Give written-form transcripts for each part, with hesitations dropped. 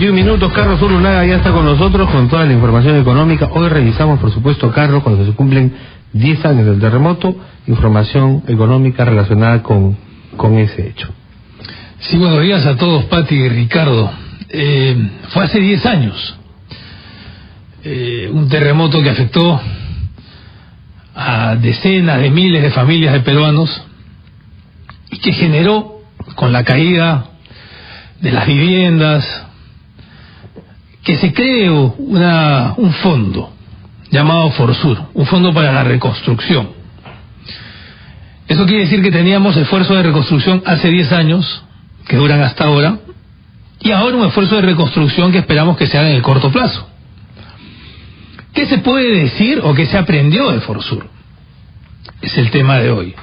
21 minutos, Carlos Urrunaga ya está con nosotros con toda la información económica. Hoy revisamos, por supuesto, Carlos, cuando se cumplen 10 años del terremoto, información económica relacionada con ese hecho. Sí, buenos días a todos, Pati y Ricardo. Fue hace 10 años, un terremoto que afectó a decenas de miles de familias de peruanos y que generó, con la caída de las viviendas, que se creó un fondo llamado Forsur, un fondo para la reconstrucción. Eso quiere decir que teníamos esfuerzos de reconstrucción hace 10 años, que duran hasta ahora, y ahora un esfuerzo de reconstrucción que esperamos que se haga en el corto plazo. ¿Qué se puede decir o qué se aprendió de Forsur? Es el tema de hoy.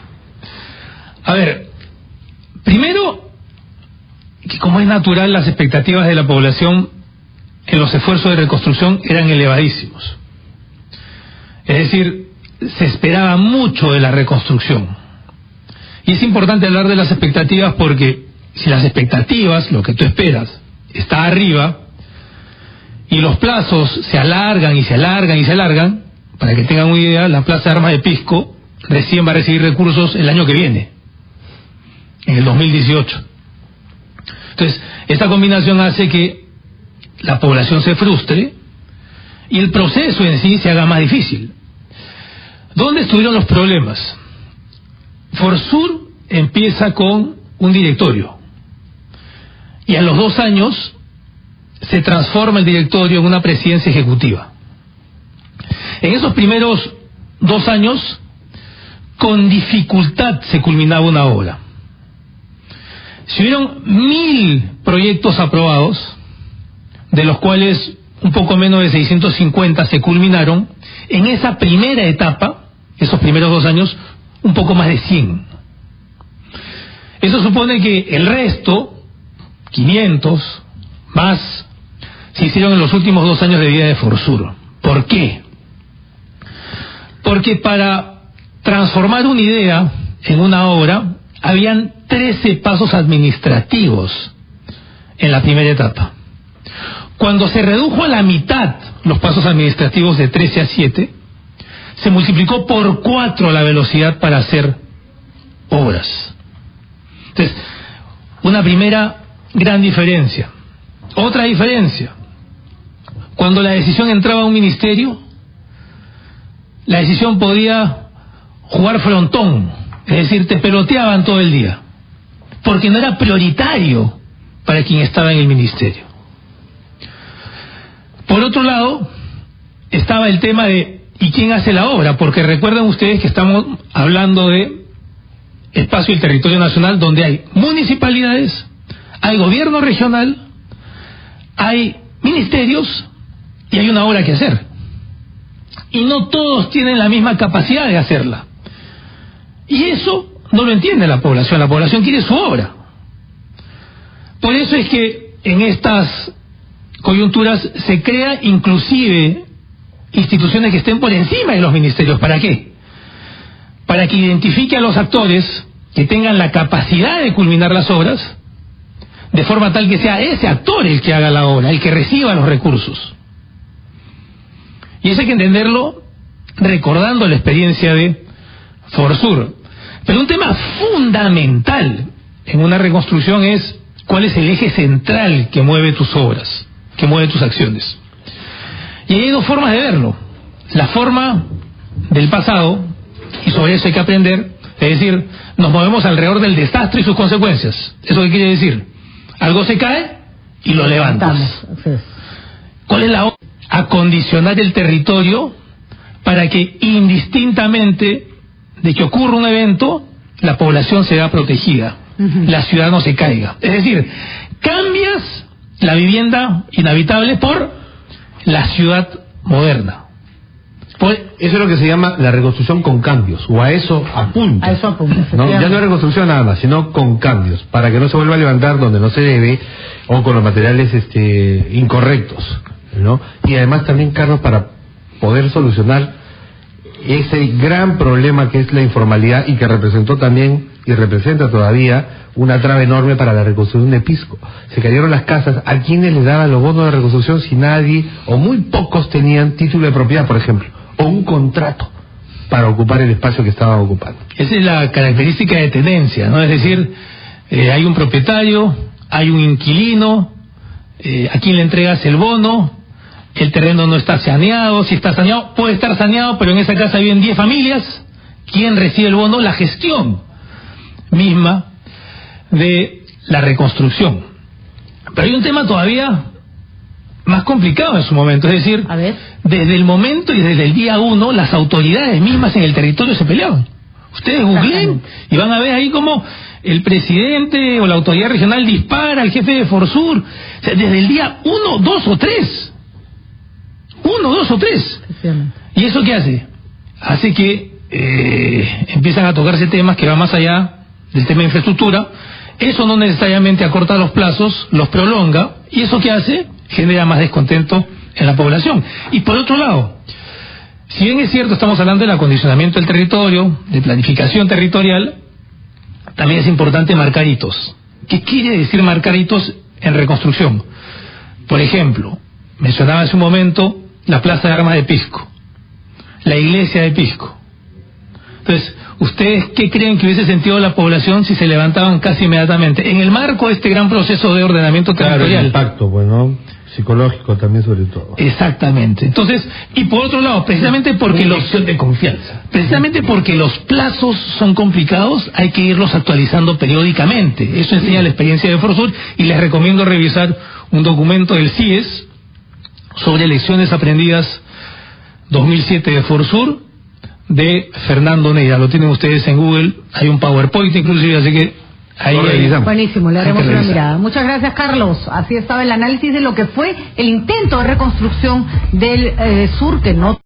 A ver, primero, que como es natural, las expectativas de la población en los esfuerzos de reconstrucción eran elevadísimos. Es decir, se esperaba mucho de la reconstrucción. Y es importante hablar de las expectativas porque si las expectativas, lo que tú esperas, está arriba, y los plazos se alargan y se alargan y se alargan, para que tengan una idea, la Plaza de Armas de Pisco recién va a recibir recursos el año que viene, en el 2018. Entonces, esta combinación hace que la población se frustre y el proceso en sí se haga más difícil. ¿Dónde estuvieron los problemas? Forsur empieza con un directorio y a los 2 años se transforma el directorio en una presidencia ejecutiva. En esos primeros 2 años, con dificultad se culminaba una obra. Si hubieron 1000 proyectos aprobados, de los cuales un poco menos de 650 se culminaron, en esa primera etapa, esos primeros 2 años, un poco más de 100. Eso supone que el resto, 500 más, se hicieron en los últimos 2 años de vida de Forsur. ¿Por qué? Porque para transformar una idea en una obra, habían 13 pasos administrativos en la primera etapa. Cuando se redujo a la mitad los pasos administrativos de 13 a 7, se multiplicó por 4 la velocidad para hacer obras. Entonces, una primera gran diferencia. Otra diferencia, cuando la decisión entraba a un ministerio, la decisión podía jugar frontón, es decir, te peloteaban todo el día, porque no era prioritario para quien estaba en el ministerio. Por otro lado, estaba el tema de ¿y quién hace la obra? Porque recuerden ustedes que estamos hablando de espacio del territorio nacional donde hay municipalidades, hay gobierno regional, hay ministerios y hay una obra que hacer. Y no todos tienen la misma capacidad de hacerla. Y eso no lo entiende la población quiere su obra. Por eso es que en estas coyunturas se crea inclusive instituciones que estén por encima de los ministerios. ¿Para qué? Para que identifique a los actores que tengan la capacidad de culminar las obras, de forma tal que sea ese actor el que haga la obra, el que reciba los recursos. Y eso hay que entenderlo recordando la experiencia de Forsur. Pero un tema fundamental en una reconstrucción es cuál es el eje central que mueve tus obras, que mueve tus acciones. Y hay 2 formas de verlo. La forma del pasado, y sobre eso hay que aprender, es decir, nos movemos alrededor del desastre y sus consecuencias. ¿Eso qué quiere decir? Algo se cae y lo levantas. ¿Cuál es la otra? Acondicionar el territorio para que indistintamente de que ocurra un evento, la población se vea protegida, la ciudad no se caiga. Es decir, cambias la vivienda inhabitable por la ciudad moderna. Pues eso es lo que se llama la reconstrucción con cambios, o a eso apunta. A eso apunta, ¿no? Ya no es reconstrucción nada más, sino con cambios, para que no se vuelva a levantar donde no se debe, o con los materiales incorrectos, ¿no? Y además también, Carlos, para poder solucionar ese gran problema que es la informalidad y que representó también y representa todavía una traba enorme para la reconstrucción de Pisco. Se cayeron las casas. ¿A quiénes les daban los bonos de reconstrucción si nadie o muy pocos tenían título de propiedad, por ejemplo, o un contrato para ocupar el espacio que estaban ocupando? Esa es la característica de tenencia, ¿no? Es decir, hay un propietario, hay un inquilino, a quien le entregas el bono, el terreno no está saneado, si está saneado, puede estar saneado, pero en esa casa viven 10 familias, ¿quién recibe el bono? La gestión misma de la reconstrucción. Pero hay un tema todavía más complicado en su momento, es decir, desde el momento y desde el día 1, las autoridades mismas en el territorio se peleaban. Ustedes googleen y van a ver ahí como el presidente o la autoridad regional dispara al jefe de Forsur, o sea, desde el día 1, 2 o 3. 1, 2 o 3. ¿Y eso qué hace? Hace que empiezan a tocarse temas que van más allá del tema de infraestructura. Eso no necesariamente acorta los plazos, los prolonga, y eso qué hace? Genera más descontento en la población. Y por otro lado, si bien es cierto, estamos hablando del acondicionamiento del territorio, de planificación territorial, también es importante marcar hitos. ¿Qué quiere decir marcar hitos en reconstrucción? Por ejemplo, mencionaba hace un momento la Plaza de Armas de Pisco, la iglesia de Pisco. Entonces, ¿ustedes qué creen que hubiese sentido la población si se levantaban casi inmediatamente? En el marco de este gran proceso de ordenamiento territorial. Claro, el impacto, pues, ¿no? Psicológico también, sobre todo. Exactamente. Entonces, y por otro lado, precisamente porque de confianza. Precisamente porque los plazos son complicados, hay que irlos actualizando periódicamente. Eso enseña la experiencia de Forsur, y les recomiendo revisar un documento del CIES sobre lecciones aprendidas 2007 de Forsur, de Fernando Neira. Lo tienen ustedes en Google, hay un PowerPoint inclusive, así que ahí revisamos. Buenísimo, le haremos una mirada. Muchas gracias, Carlos. Así estaba el análisis de lo que fue el intento de reconstrucción del sur, que no...